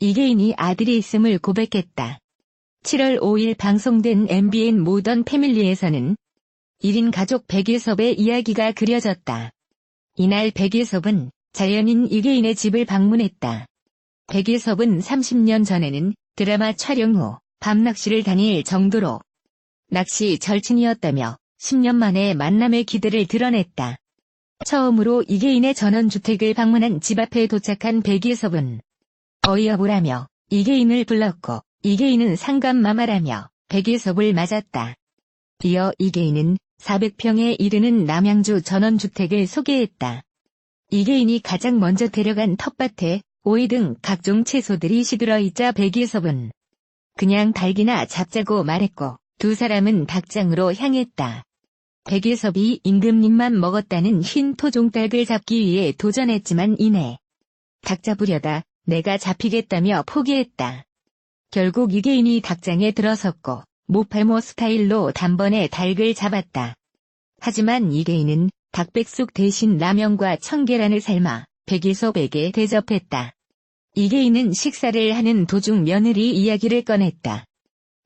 이계인이 아들이 있음을 고백했다. 7월 5일 방송된 MBN 모던 패밀리에서는 1인 가족 백일섭의 이야기가 그려졌다. 이날 백일섭은 자연인 이계인의 집을 방문했다. 백일섭은 30년 전에는 드라마 촬영 후 밤낚시를 다닐 정도로 낚시 절친이었다며 10년 만에 만남의 기대를 드러냈다. 처음으로 이계인의 전원주택을 방문한 집 앞에 도착한 백일섭은 어이없으라며 이계인을 불렀고 이계인은 상감마마라며 백일섭을 맞았다. 이어 이계인은 400평에 이르는 남양주 전원주택을 소개했다. 이계인이 가장 먼저 데려간 텃밭에 오이 등 각종 채소들이 시들어 있자 백일섭은 그냥 닭이나 잡자고 말했고 두 사람은 닭장으로 향했다. 백일섭이 임금님만 먹었다는 흰 토종닭을 잡기 위해 도전했지만 이내 닭 잡으려다 내가 잡히겠다며 포기했다. 결국 이계인이 닭장에 들어섰고 모팔모 스타일로 단번에 닭을 잡았다. 하지만 이계인은 닭백숙 대신 라면과 청계란을 삶아 백일섭에게 대접했다. 이계인은 식사를 하는 도중 며느리 이야기를 꺼냈다.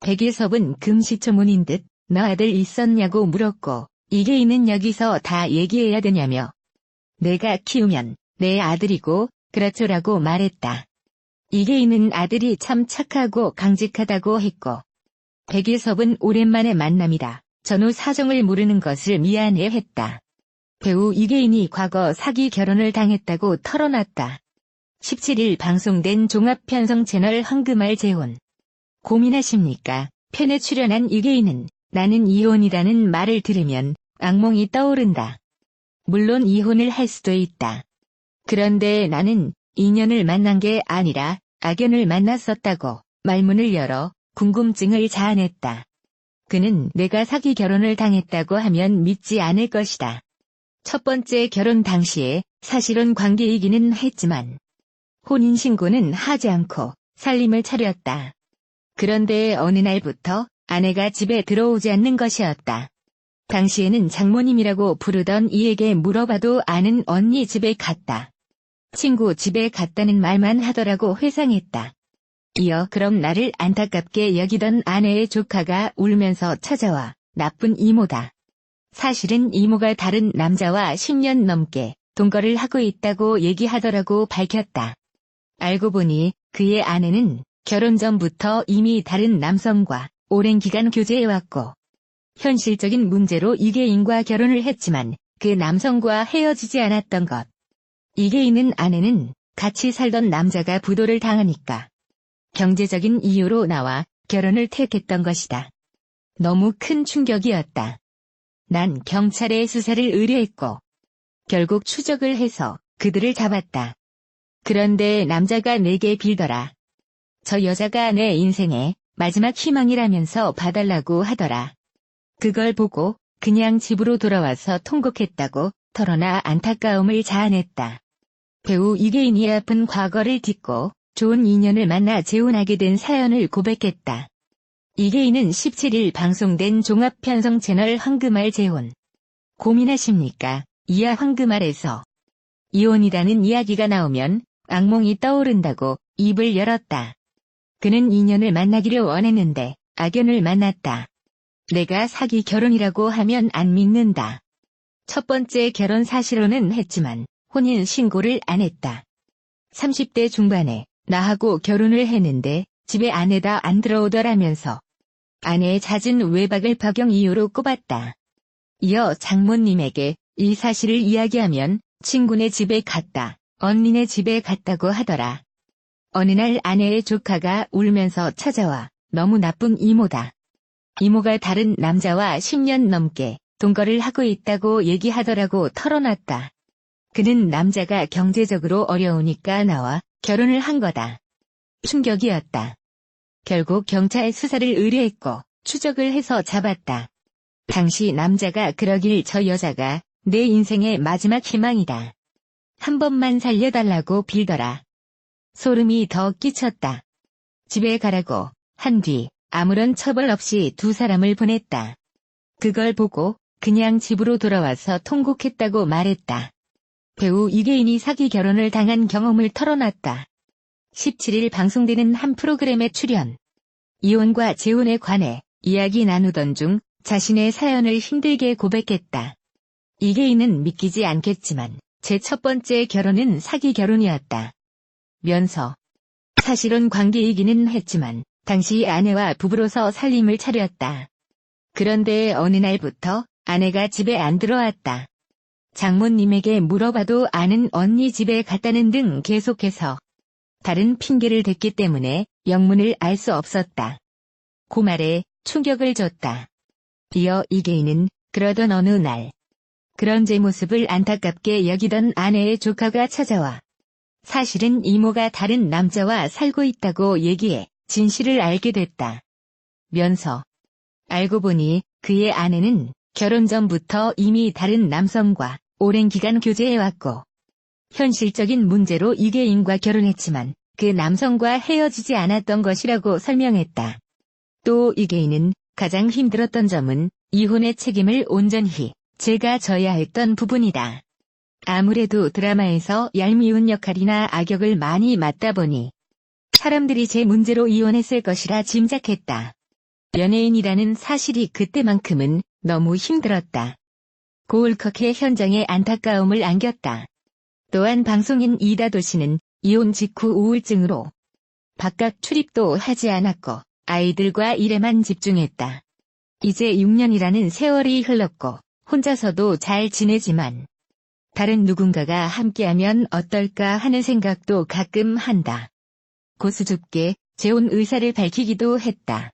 백일섭은 금시초문인 듯 너 아들 있었냐고 물었고 이계인은 여기서 다 얘기해야 되냐며 내가 키우면 내 아들이고 그렇죠라고 말했다. 이계인은 아들이 참 착하고 강직하다고 했고 백일섭은 오랜만에 만남이라 전후 사정을 모르는 것을 미안해했다. 배우 이계인이 과거 사기 결혼을 당했다고 털어놨다. 17일 방송된 종합편성 채널 황금알 재혼. 고민하십니까? 편에 출연한 이계인은 나는 이혼이라는 말을 들으면 악몽이 떠오른다. 물론 이혼을 할 수도 있다. 그런데 나는 인연을 만난 게 아니라 악연을 만났었다고 말문을 열어 궁금증을 자아냈다. 그는 내가 사기 결혼을 당했다고 하면 믿지 않을 것이다. 첫 번째 결혼 당시에 사실혼 관계이기는 했지만 혼인신고는 하지 않고 살림을 차렸다. 그런데 어느 날부터 아내가 집에 들어오지 않는 것이었다. 당시에는 장모님이라고 부르던 이에게 물어봐도 아는 언니 집에 갔다. 친구 집에 갔다는 말만 하더라고 회상했다. 이어 그럼 나를 안타깝게 여기던 아내의 조카가 울면서 찾아와 나쁜 이모다. 사실은 이모가 다른 남자와 10년 넘게 동거를 하고 있다고 얘기하더라고 밝혔다. 알고 보니 그의 아내는 결혼 전부터 이미 다른 남성과 오랜 기간 교제해왔고 현실적인 문제로 이계인과 결혼을 했지만 그 남성과 헤어지지 않았던 것. 이계인은 아내는 같이 살던 남자가 부도를 당하니까 경제적인 이유로 나와 결혼을 택했던 것이다. 너무 큰 충격이었다. 난 경찰에 수사를 의뢰했고 결국 추적을 해서 그들을 잡았다. 그런데 남자가 내게 빌더라. 저 여자가 내 인생의 마지막 희망이라면서 봐달라고 하더라. 그걸 보고 그냥 집으로 돌아와서 통곡했다고 털어놔 안타까움을 자아냈다. 배우 이계인이 아픈 과거를 딛고 좋은 인연을 만나 재혼하게 된 사연을 고백했다. 이계인은 17일 방송된 종합편성 채널 황금알 재혼. 고민하십니까? 이하 황금알에서 이혼이라는 이야기가 나오면 악몽이 떠오른다고 입을 열었다. 그는 인연을 만나기를 원했는데 악연을 만났다. 내가 사기 결혼이라고 하면 안 믿는다. 첫 번째 결혼 사실혼은 했지만 혼인 신고를 안 했다. 30대 중반에 나하고 결혼을 했는데 집에 아내다 안 들어오더라면서 아내의 잦은 외박을 박영 이유로 꼽았다. 이어 장모님에게 이 사실을 이야기하면 친구네 집에 갔다, 언니네 집에 갔다고 하더라. 어느 날 아내의 조카가 울면서 찾아와 너무 나쁜 이모다. 이모가 다른 남자와 10년 넘게 동거를 하고 있다고 얘기하더라고 털어놨다. 그는 남자가 경제적으로 어려우니까 나와 결혼을 한 거다. 충격이었다. 결국 경찰 수사를 의뢰했고 추적을 해서 잡았다. 당시 남자가 그러길 저 여자가 내 인생의 마지막 희망이다. 한 번만 살려달라고 빌더라. 소름이 더 끼쳤다. 집에 가라고 한 뒤 아무런 처벌 없이 두 사람을 보냈다. 그걸 보고 그냥 집으로 돌아와서 통곡했다고 말했다. 배우 이계인이 사기 결혼을 당한 경험을 털어놨다. 17일 방송되는 한 프로그램에 출연. 이혼과 재혼에 관해 이야기 나누던 중 자신의 사연을 힘들게 고백했다. 이계인은 믿기지 않겠지만 제 첫 번째 결혼은 사기 결혼이었다. 면서. 사실은 관계이기는 했지만 당시 아내와 부부로서 살림을 차렸다. 그런데 어느 날부터 아내가 집에 안 들어왔다. 장모님에게 물어봐도 아는 언니 집에 갔다는 등 계속해서 다른 핑계를 댔기 때문에 영문을 알 수 없었다. 그 말에 충격을 줬다. 이어 이계인은 그러던 어느 날 그런 제 모습을 안타깝게 여기던 아내의 조카가 찾아와 사실은 이모가 다른 남자와 살고 있다고 얘기해 진실을 알게 됐다. 면서. 알고 보니 그의 아내는 결혼 전부터 이미 다른 남성과 오랜 기간 교제해왔고 현실적인 문제로 이계인과 결혼했지만 그 남성과 헤어지지 않았던 것이라고 설명했다. 또 이계인은 가장 힘들었던 점은 이혼의 책임을 온전히 제가 져야 했던 부분이다. 아무래도 드라마에서 얄미운 역할이나 악역을 많이 맡다 보니 사람들이 제 문제로 이혼했을 것이라 짐작했다. 연예인이라는 사실이 그때만큼은 너무 힘들었다. 고울컥의 현장에 안타까움을 안겼다. 또한 방송인 이다도 씨는 이혼 직후 우울증으로 바깥 출입도 하지 않았고 아이들과 일에만 집중했다. 이제 6년이라는 세월이 흘렀고 혼자서도 잘 지내지만 다른 누군가가 함께하면 어떨까 하는 생각도 가끔 한다. 고수줍게 재혼 의사를 밝히기도 했다.